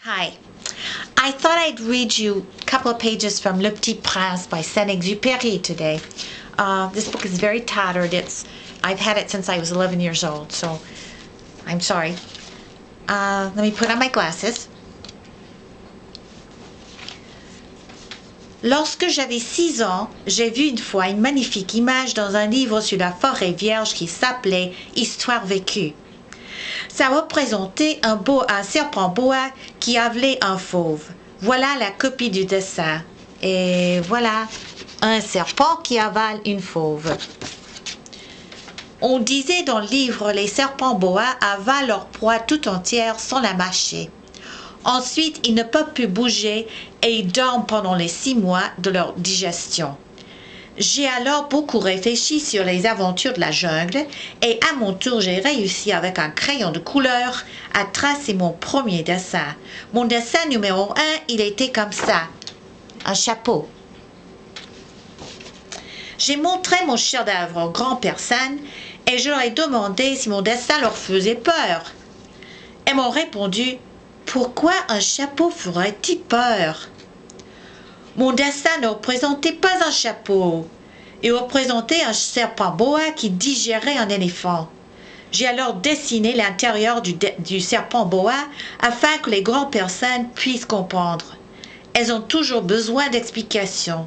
Hi. I thought I'd read you a couple of pages from Le Petit Prince by Saint-Exupéry today. This book is very tattered. I've had it since I was 11 years old, so I'm sorry. Let me put on my glasses. Lorsque j'avais 6 ans, j'ai vu une fois une magnifique image dans un livre sur la forêt vierge qui s'appelait Histoire vécue. Ça représentait un serpent boa qui avalait un fauve. Voilà la copie du dessin. Et voilà un serpent qui avale une fauve. On disait dans le livre, les serpents boa avalent leur proie tout entière sans la mâcher. Ensuite, ils ne peuvent plus bouger et ils dorment pendant les 6 mois de leur digestion. J'ai alors beaucoup réfléchi sur les aventures de la jungle et à mon tour j'ai réussi avec un crayon de couleur à tracer mon premier dessin. Mon dessin numéro 1, il était comme ça, un chapeau. J'ai montré mon chef-d'œuvre au grand-père San et je leur ai demandé si mon dessin leur faisait peur. Ils m'ont répondu, pourquoi un chapeau ferait-il peur? Mon dessin ne représentait pas un chapeau. Il représentait un serpent boa qui digérait un éléphant. J'ai alors dessiné l'intérieur du serpent boa afin que les grandes personnes puissent comprendre. Elles ont toujours besoin d'explications.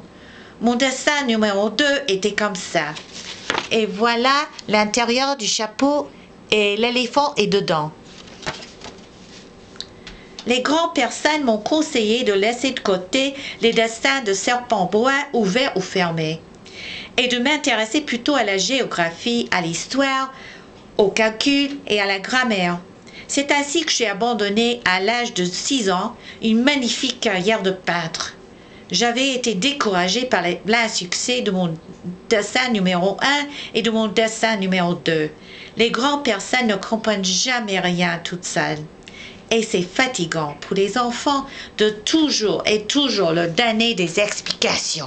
Mon dessin numéro 2 était comme ça. Et voilà l'intérieur du chapeau et l'éléphant est dedans. Les grandes personnes m'ont conseillé de laisser de côté les dessins de serpents boa ouverts ou fermés et de m'intéresser plutôt à la géographie, à l'histoire, au calcul et à la grammaire. C'est ainsi que j'ai abandonné à l'âge de 6 ans une magnifique carrière de peintre. J'avais été découragée par l'insuccès de mon dessin numéro 1 et de mon dessin numéro 2. Les grandes personnes ne comprennent jamais rien toutes seules. Et c'est fatigant pour les enfants de toujours et toujours leur donner des explications.